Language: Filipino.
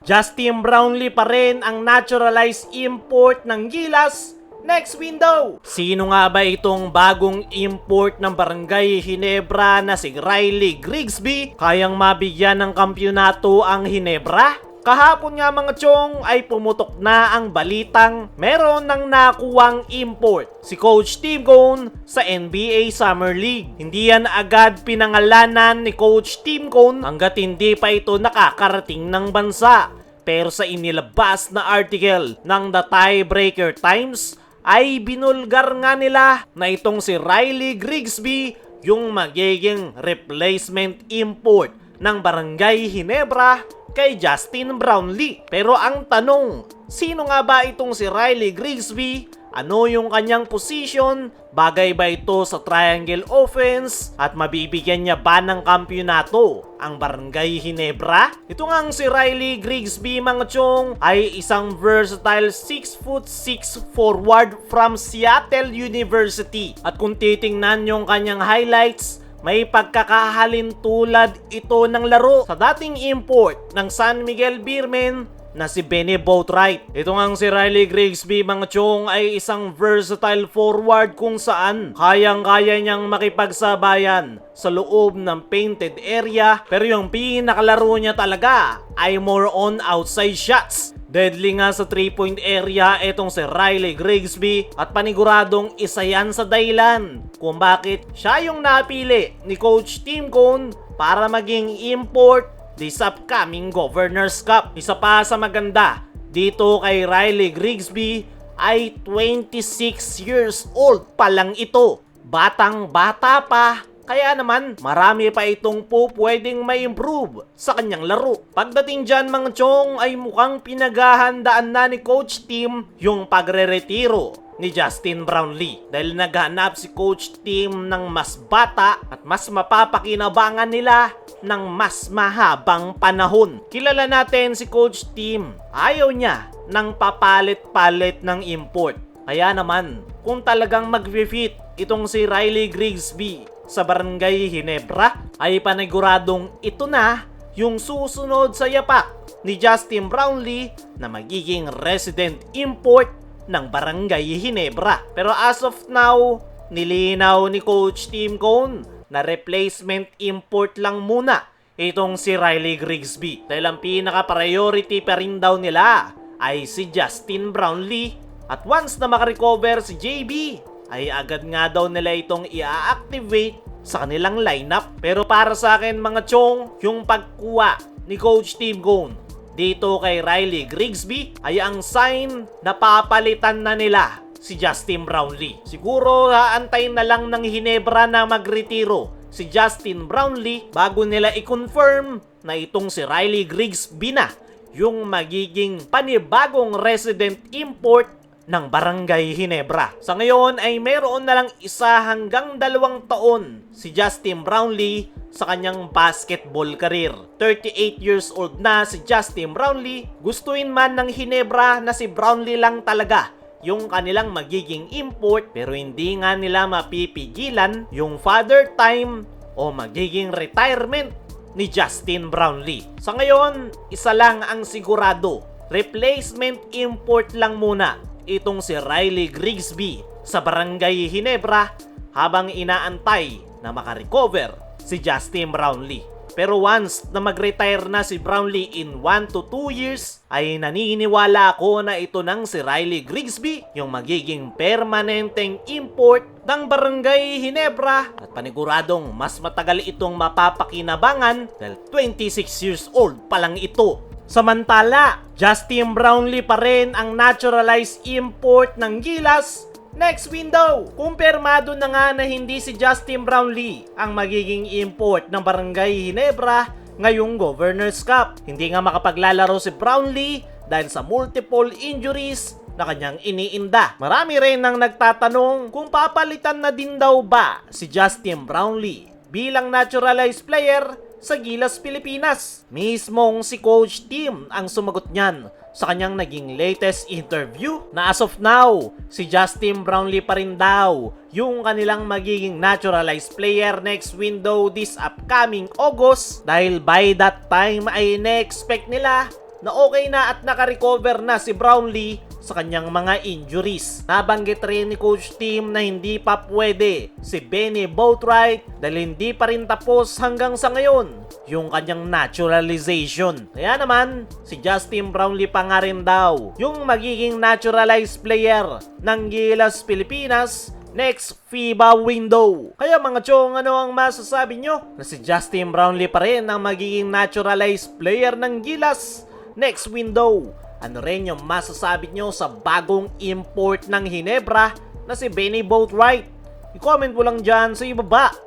Justin Brownlee pa rin ang naturalized import ng Gilas next window. Sino nga ba itong bagong import ng Barangay Ginebra na si Riley Grigsby? Kayang mabigyan ng kampyonato ang Ginebra? Kahapon nga mga chong ay pumutok na ang balitang meron ng nakuwang import si Coach Tim Cone sa NBA Summer League. Hindi yan agad pinangalanan ni Coach Tim Cone hanggat hindi pa ito nakakarating ng bansa. Pero sa inilabas na article ng The Tiebreaker Times ay binulgar nga nila na itong si Riley Grigsby yung magiging replacement import ng Barangay Ginebra kay Justin Brownlee. Pero ang tanong, sino nga ba itong si Riley Grigsby? Ano yung kanyang position? Bagay ba ito sa triangle offense? At mabibigyan niya ba ng kampyonato ang Barangay Ginebra? Ito nga si Riley Grigsby mga chong ay isang versatile 6'6" forward from Seattle University. At kung titingnan yung kanyang highlights, may pagkakahalin tulad ito ng laro sa dating import ng San Miguel Beermen na si Benny Boatwright. Ito ngang si Riley Grigsby mga chong ay isang versatile forward kung saan kayang-kaya niyang makipagsabayan sa loob ng painted area, pero yung pinakalaro niya talaga ay more on outside shots. Deadly nga sa 3-point area itong si Riley Grigsby at paniguradong isa yan sa dahilan kung bakit siya yung napili ni Coach Tim Cone para maging import this upcoming Governor's Cup. Isa pa sa maganda dito kay Riley Grigsby ay 26 years old pa lang ito. Batang-bata pa. Kaya naman, marami pa itong pwedeng ma-improve sa kanyang laro. Pagdating dyan mga chong ay mukhang pinaghahandaan na ni Coach Tim yung pagre-retiro ni Justin Brownlee. Dahil naghanap si Coach Tim ng mas bata at mas mapapakinabangan nila ng mas mahabang panahon. Kilala natin si Coach Tim. Ayaw niya ng papalit-palit ng import. Kaya naman, kung talagang mag-fit itong si Riley Grigsby sa Barangay Ginebra, ay paniguradong ito na yung susunod sa yapak ni Justin Brownlee na magiging resident import ng Barangay Ginebra. Pero as of now, nilinaw ni Coach Tim Cone na replacement import lang muna itong si Riley Grigsby. Dahil ang pinaka-priority pa rin daw nila ay si Justin Brownlee. At once na makarecover si JB, ay agad nga daw nila itong i-activate sa kanilang lineup. Pero para sa akin mga chong, yung pagkuha ni Coach Tim Cone dito kay Riley Grigsby ay ang sign na papalitan na nila si Justin Brownlee. Siguro haantayin na lang ng Ginebra na magretiro si Justin Brownlee bago nila i-confirm na itong si Riley Grigsby na yung magiging panibagong resident import ng Barangay Ginebra. Sa ngayon ay mayroon na lang 1 hanggang 2 taon si Justin Brownlee sa kanyang basketball career. 38 years old na si Justin Brownlee. Gustuin man ng Ginebra na si Brownlee lang talaga yung kanilang magiging import, pero hindi nga nila mapipigilan yung father time o magiging retirement ni Justin Brownlee. Sa ngayon, isa lang ang sigurado. Replacement import lang muna itong si Riley Grigsby sa Barangay Ginebra habang inaantay na makarecover si Justin Brownlee. Pero once na mag-retire na si Brownlee in 1 to 2 years, ay naniniwala ako na ito nang si Riley Grigsby yung magiging permanenteng import ng Barangay Ginebra at paniguradong mas matagal itong mapapakinabangan dahil 26 years old pa lang ito. Samantala, Justin Brownlee pa rin ang naturalized import ng Gilas next window. Kumpirmado na nga na hindi si Justin Brownlee ang magiging import ng Barangay Ginebra ngayong Governor's Cup. Hindi nga makapaglalaro si Brownlee dahil sa multiple injuries na kanyang iniinda. Marami rin ang nagtatanong kung papalitan na din daw ba si Justin Brownlee bilang naturalized player sa Gilas Pilipinas. Mismong si Coach Tim ang sumagot niyan sa kanyang naging latest interview na as of now, si Justin Brownlee pa rin daw yung kanilang magiging naturalized player next window this upcoming August dahil by that time ay na-expect nila na okay na at nakarecover na si Brownlee sa kanyang mga injuries. Nabanggit rin ni Coach Tim na hindi pa pwede si Benny Boatwright dahil hindi pa rin tapos hanggang sa ngayon yung kanyang naturalization. Kaya naman, si Justin Brownlee pa nga rin daw yung magiging naturalized player ng Gilas Pilipinas next FIBA window. Kaya mga chong, ano ang masasabi nyo? Na si Justin Brownlee pa rin ang magiging naturalized player ng Gilas next window. Ano rin yung masasabi nyo sa bagong import ng Ginebra na si Benny Boatwright? I-comment mo lang dyan sa ibaba.